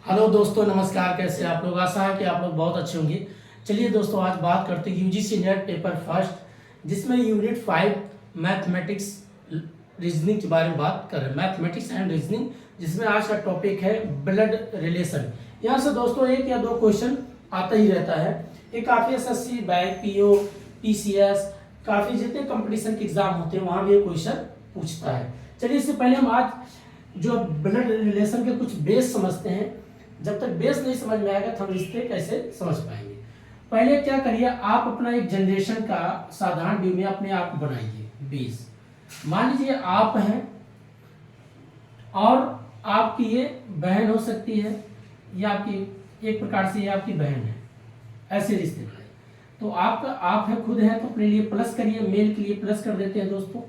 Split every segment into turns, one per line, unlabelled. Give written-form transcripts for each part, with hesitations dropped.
Hello दोस्तों, नमस्कार। कैसे आप लोग? आशा है कि आप लोग बहुत अच्छे होंगे। चलिए दोस्तों, आज बात करते हैं यूजीसी नेट पेपर फर्स्ट, जिसमें यूनिट 5 मैथमेटिक्स रीजनिंग के बारे में बात कर रहे हैं। मैथमेटिक्स एंड रीजनिंग, जिसमें आज का टॉपिक है ब्लड रिलेशन। यहाँ से दोस्तों एक या दो क्वेश्चन आता ही रहता है। ये काफ़ी एसएससी, बैंक, पीओ, पीसीएस, काफ़ी जितने कंपटीशन के एग्जाम होते हैं वहाँ भी ये क्वेश्चन पूछता है। चलिए, इससे पहले हम आज जो ब्लड रिलेशन के कुछ बेस समझते हैं। जब तक बेस नहीं समझ में आएगा तो हम रिश्ते कैसे समझ पाएंगे। पहले क्या करिए, आप अपना एक जनरेशन का साधारण व्यू में अपने आप को बनाइए बेस। मान लीजिए आप हैं और आपकी ये बहन हो सकती है, या आपकी एक प्रकार से ये आपकी बहन है। ऐसे रिश्ते बनाइए। तो आपका आप है, खुद है, तो अपने लिए प्लस करिए। मेल के लिए प्लस कर देते हैं दोस्तों,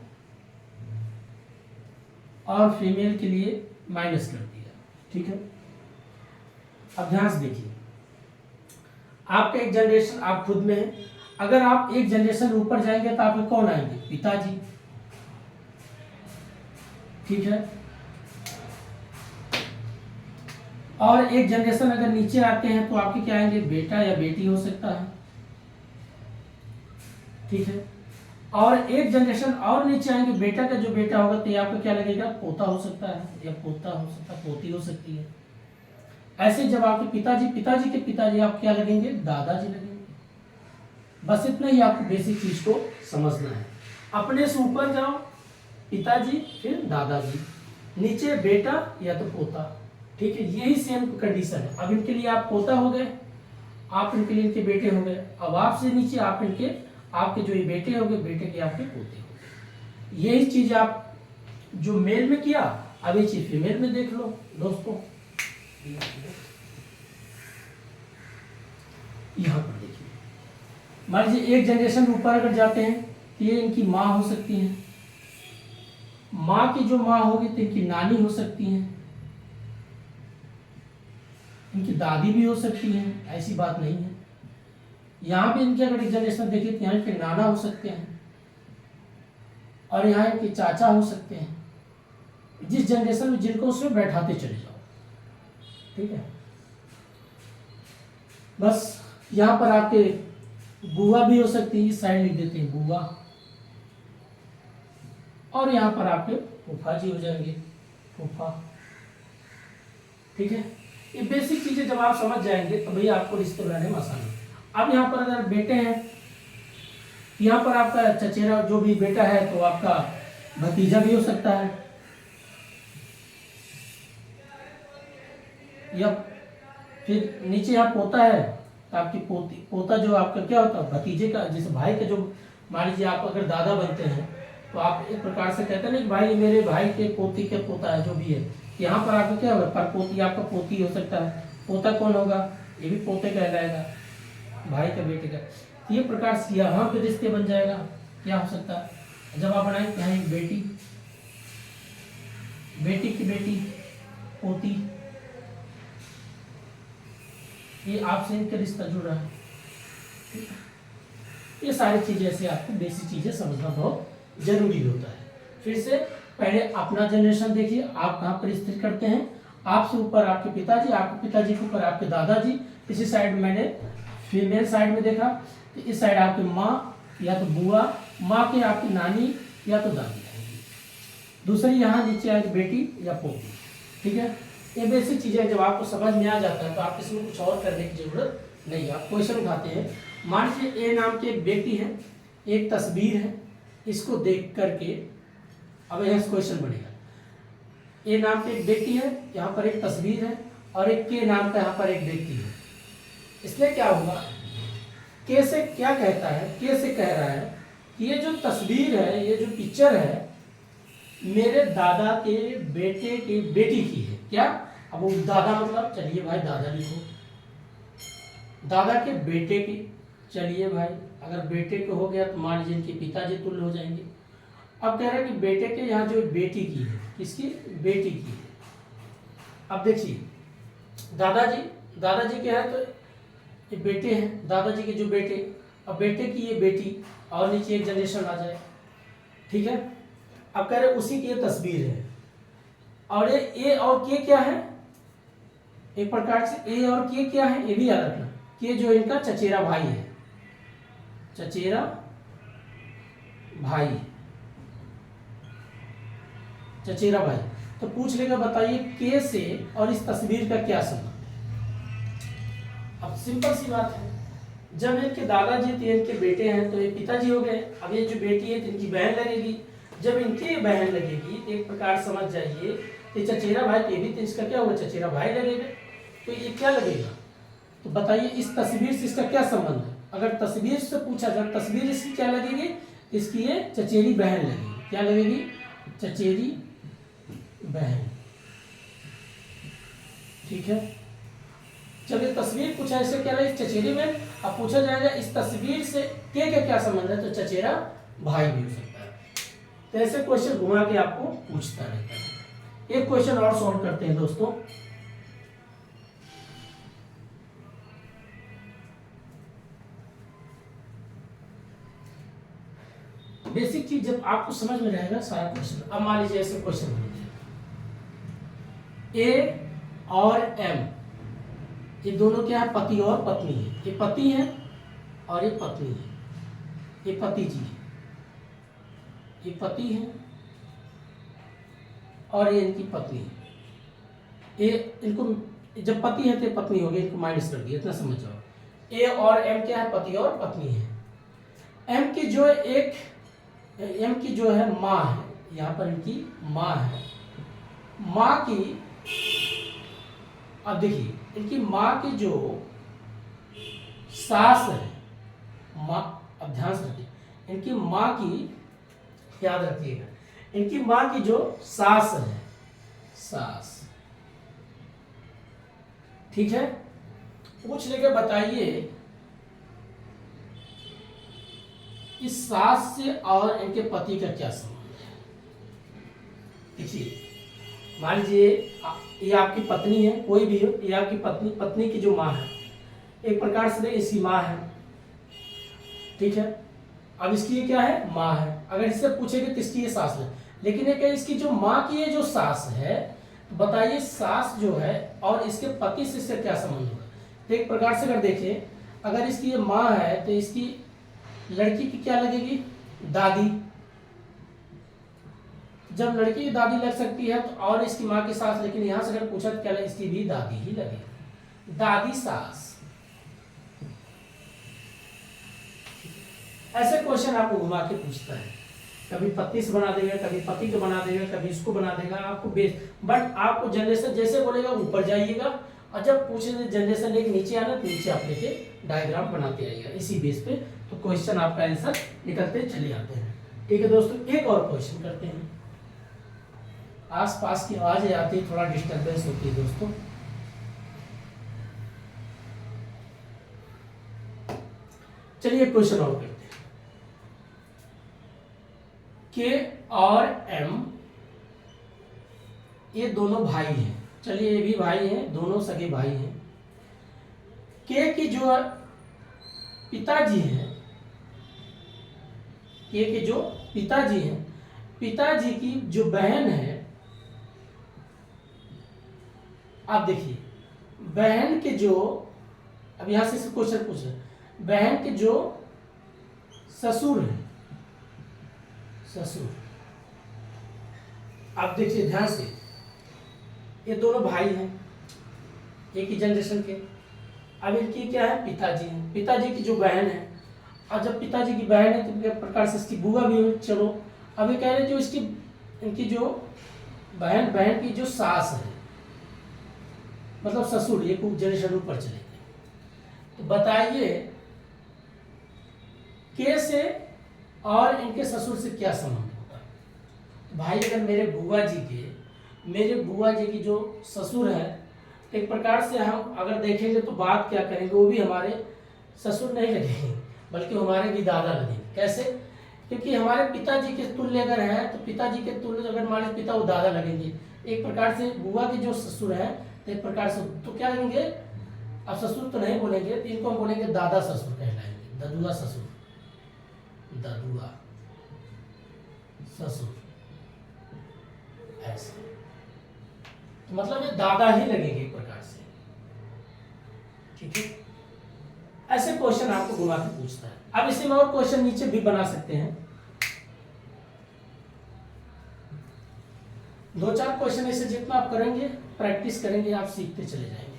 और फीमेल के लिए माइनस कर दिया। ठीक है, अब ध्यान से देखिए, आपका एक जनरेशन आप खुद में है। अगर आप एक जनरेशन ऊपर जाएंगे तो आपके कौन आएंगे? पिताजी। ठीक है, और एक जनरेशन अगर नीचे आते हैं तो आपके क्या आएंगे? बेटा या बेटी हो सकता है। ठीक है, और एक जनरेशन और नीचे आएंगे, बेटा का जो बेटा होगा तो ये आपका क्या लगेगा? पोता हो सकता है, या पोता हो सकता है, पोती हो सकती है। ऐसे जब आपके पिताजी के पिताजी आप क्या लगेंगे? दादाजी लगेंगे। बस इतना ही आपको बेसिक चीज को समझना है। अपने से ऊपर जाओ, पिताजी, फिर दादाजी, नीचे बेटा या तो पोता। ठीक है, यही सेम कंडीशन है। अब इनके लिए आप पोता हो गए, आप इनके लिए इनके बेटे हो गए। अब आपसे नीचे आप इनके, आपके जो ये बेटे हो गए, बेटे के आपके पोते हो गए। यही चीज आप जो मेल में किया, अब ये चीज फीमेल में देख लो दोस्तों। यहां पर देखिए, मान लीजिए एक जनरेशन ऊपर अगर जाते हैं तो ये इनकी माँ हो सकती है। माँ की जो माँ होगी तो इनकी नानी हो सकती है, इनकी दादी भी हो सकती है, ऐसी बात नहीं है। यहाँ पे इनके अगर एक जनरेशन देखिए तो यहाँ इनके नाना हो सकते हैं, और यहाँ इनके चाचा हो सकते हैं। जिस जनरेशन में जिनको उसमें बैठाते चले जाओ। ठीक है, बस यहाँ पर आपके बुआ भी हो सकती है, इस साइड लिख देते हैं बुआ, और यहाँ पर आपके फूफा जी हो जाएंगे, फूफा। ठीक है, ये बेसिक चीजें जब आप समझ जाएंगे तो भैया आपको रिश्ते बनाने में आसानी। अब यहाँ पर अगर बेटे हैं, यहाँ पर आपका चचेरा जो भी बेटा है तो आपका भतीजा भी हो सकता है, या फिर नीचे यहाँ पोता है तो आपकी पोती, पोता जो आपका क्या होता है? भतीजे का, जैसे भाई का जो, मान लीजिए आप अगर दादा बनते हैं तो आप एक प्रकार से कहते हैं ना कि भाई मेरे भाई के पोती के पोता है, जो भी है। यहाँ पर आपका क्या होगा? पर पोती आपका पोती हो सकता है। पोता कौन होगा? ये भी पोते कहलाएगा, भाई का बेटे का। तो ये प्रकार से यहाँ पे रिश्ते बन जाएगा। क्या हो सकता है जब आप बनाए? यहाँ एक बेटी, बेटी की बेटी, पोती, ये आपसे इनका रिश्ता जुड़ रहा है। ये सारी चीजें ऐसे आपको बेसिक चीजें समझना बहुत जरूरी होता है। फिर से पहले अपना जनरेशन देखिए, आप कहाँ पर स्थित करते हैं। आपसे ऊपर आपके पिताजी, आपके पिताजी के ऊपर आपके दादाजी। इसी साइड मैंने फीमेल साइड में देखा तो इस साइड आपकी माँ या तो बुआ, माँ के आपकी नानी या तो दादी आएगी। दूसरी यहाँ नीचे आएगी बेटी या पोती। ठीक है, ये बेसिक चीजें जब आपको समझ में आ जाता है तो आप इसमें कुछ और करने की जरूरत नहीं है। आप क्वेश्चन उठाते हैं। मान लीजिए ए नाम की एक बेटी है, एक तस्वीर है, इसको देख करके अब यहाँ क्वेश्चन बनेगा। ए नाम की एक बेटी है, यहाँ पर एक तस्वीर है, और एक के नाम का यहाँ पर एक व्यक्ति है। इसलिए क्या होगा? के से क्या कहता है? के से कह रहा है कि ये जो तस्वीर है, ये जो पिक्चर है, मेरे दादा के बेटे की बेटी की है। क्या? अब वो दादा मतलब, चलिए भाई दादा लिखो, दादा के बेटे की। चलिए भाई, अगर बेटे को हो गया तो मान लीजिए इनके पिताजी तुल्य हो जाएंगे। अब कह रहे हैं कि बेटे के यहाँ जो बेटी की है, किसकी? बेटी की है। अब देखिए, दादाजी के हैं तो ये बेटे हैं, दादाजी के जो बेटे, अब बेटे की ये बेटी, और नीचे एक जनरेशन आ जाए। ठीक है, अब कह रहे उसी की ये तस्वीर है, और ये और के क्या है? एक प्रकार से ए और के क्या है, ये भी याद रखना। के जो इनका चचेरा भाई है, चचेरा भाई, चचेरा भाई। तो पूछ लेगा बताइए के से और इस तस्वीर का क्या संबंध। अब सिंपल सी बात है, जब इनके दादाजी थे, इनके बेटे हैं, तो ये पिताजी हो गए। अब ये जो बेटी है तो इनकी बहन लगेगी। जब इनकी बहन लगेगी तो एक प्रकार समझ जाइए कि चचेरा भाई पे भी तो इसका क्या होगा, चचेरा भाई लगेगा। तो ये क्या लगेगा, तो बताइए इस तस्वीर से इसका क्या संबंध है। अगर तस्वीर से पूछा जाए, तस्वीर इसकी क्या लगेगी, इसकी ये चचेरी बहन लगेगी। क्या लगेगी, चचेरी बहन। ठीक है, चलिए तस्वीर पूछा इससे क्या लगे, चचेरी बहन। अब पूछा जाएगा इस तस्वीर से के क्या संबंध है, तो चचेरा भाई भी हो सकता है। तो ऐसे क्वेश्चन घुमा के आपको पूछता रहता है। एक क्वेश्चन और सॉल्व करते हैं दोस्तों। बेसिक चीज जब आपको समझ में रहेगा सारा क्वेश्चन। अब मान लीजिए ऐसे क्वेश्चन बन गया, ए और एम, ये दोनों क्या है, पति और पत्नी है। ये पति है और ये पत्नी है, ये पति जी है, ये पति है और ये इनकी पत्नी है। ये इनको जब पति है तो पत्नी होगी, इनको माइनस कर दिया, इतना समझ जाओ। ए और एम क्या है, पति और पत्नी है। एम की जो एम की जो है माँ है, यहाँ पर इनकी माँ है। माँ की, अब देखिए इनकी माँ की जो सास है, माँ, अब ध्यान से रखिए, इनकी माँ की, याद रखिएगा, इनकी माँ की जो सास है, सास, ठीक है। पूछ लेके बताइए इस सास से और इनके पति का क्या संबंध है। देखिए मान लीजिए ये आपकी पत्नी है, कोई भी हो, ये आपकी पत्नी की जो माँ है, एक प्रकार से इसकी माँ है, ठीक है। अब इसकी ये क्या है, माँ है। अगर इससे पूछेंगे तो इसकी ये सास है, लेकिन ये इसकी जो माँ की ये जो सास है, तो बताइए सास जो है और इसके पति से इससे क्या संबंध होगा। तो एक प्रकार से अगर देखें, अगर इसकी ये माँ है तो इसकी लड़की की क्या लगेगी, दादी। जब लड़की की दादी लग सकती है तो और इसकी माँ की सास, लेकिन यहां से अगर पूछा तो क्या लगे, इसकी भी दादी ही लगेगी, दादी सास। ऐसे क्वेश्चन आपको घुमा के पूछता है, कभी पत्नी से बना देगा, कभी पति को बना देगा, कभी इसको बना देगा, आपको बेस। बट आपको जनरेशन जैसे बोलेगा ऊपर जाइएगा, और जब पूछे जनरेशन लेके नीचे आना तो नीचे आप लेके डायग्राम बनाते आइएगा इसी बेस पे, तो क्वेश्चन आपका आंसर निकलते चले आते हैं। ठीक है दोस्तों, एक और क्वेश्चन करते हैं। आसपास की आवाजें आती है, थोड़ा डिस्टर्बेंस होती है दोस्तों। चलिए क्वेश्चन और करते हैं। के और एम ये दोनों भाई हैं। चलिए ये भी भाई हैं, दोनों सगे भाई हैं। के की जो पिताजी हैं, के के जो पिताजी हैं, पिताजी की जो बहन है, आप देखिए बहन के जो, अब यहां से क्वेश्चन पूछ रहे, बहन के जो ससुर है, ससुर, आप देखिए ध्यान से, ये दोनों भाई हैं एक ही जनरेशन के। अब इनकी क्या है, पिताजी हैं, पिताजी की जो बहन है, और जब पिताजी की बहन है तो एक प्रकार से इसकी बुआ भी हो। चलो अब ये कह रहे जो इसकी, इनकी जो बहन की जो सास है, मतलब ससुर, ये कुछ जनरेशन ऊपर चलेंगे। तो बताइए के से और इनके ससुर से क्या संबंध होगा। तो भाई अगर मेरे बुआ जी की जो ससुर है, एक प्रकार से हम अगर देखेंगे तो बात क्या करेंगे, वो भी हमारे ससुर नहीं लगेंगे बल्कि हमारे भी दादा लगेंगे। कैसे, क्योंकि हमारे पिताजी के तुल्य अगर है तो पिताजी के तुल्य अगर हमारे पिता, वो दादा लगेंगे। एक प्रकार से बुआ के जो ससुर है तो एक प्रकार से तो क्या लगेंगे, अब ससुर तो नहीं बोलेंगे, तो इनको हम बोलेंगे दादा ससुर कहलाएंगे, ददुआ ससुर, ददुआ ससुर, ऐसे। तो मतलब ये दादा ही लगेंगे एक प्रकार से। ठीक है, ऐसे क्वेश्चन आपको घुमा के पूछता है। अब इसी में और क्वेश्चन नीचे भी बना सकते हैं, 2-4 क्वेश्चन ऐसे जितना आप करेंगे, प्रैक्टिस करेंगे, आप सीखते चले जाएंगे।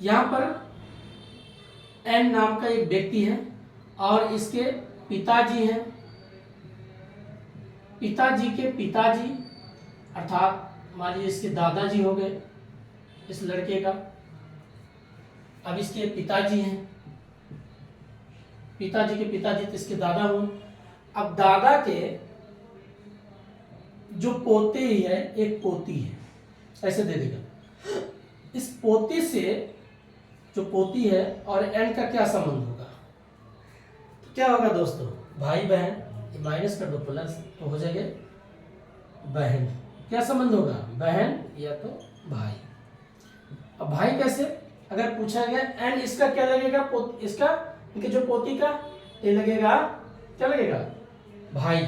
यहां पर एन नाम का एक व्यक्ति है और इसके पिताजी हैं, पिताजी के पिताजी अर्थात मान लीजिए इसके दादाजी हो गए इस लड़के का। अब इसके पिताजी हैं, पिताजी के पिताजी तो इसके दादा हुए। अब दादा के जो पोते ही है, एक पोती है, ऐसे दे देगा। इस पोते से जो पोती है और एन का क्या संबंध होगा, तो क्या होगा दोस्तों, भाई बहन, माइनस कर दो प्लस तो हो जाएगा बहन। क्या संबंध होगा, बहन या तो भाई। अब भाई कैसे, अगर पूछा गया एन इसका क्या लगेगा, इसका इनके जो पोती का ये लगेगा, क्या लगेगा, भाई।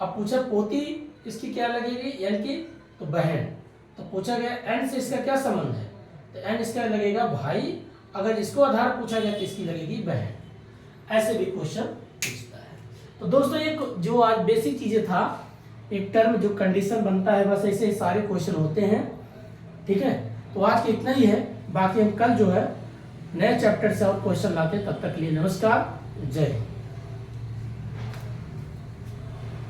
अब पूछा पोती इसकी क्या लगेगी, एन की, तो बहन। तो पूछा गया एन से इसका क्या संबंध है, तो एन इसका लगेगा भाई। अगर इसको आधार पूछा गया तो इसकी लगेगी बहन। ऐसे भी क्वेश्चन पूछता है। तो दोस्तों ये जो आज बेसिक चीजें था, एक टर्म जो कंडीशन बनता है, बस ऐसे सारे क्वेश्चन होते हैं। ठीक है, तो आज के इतना ही है, बाकी हम कल जो है नए चैप्टर से और क्वेश्चन लाते हैं। तब तक के लिए नमस्कार, जय हिंद।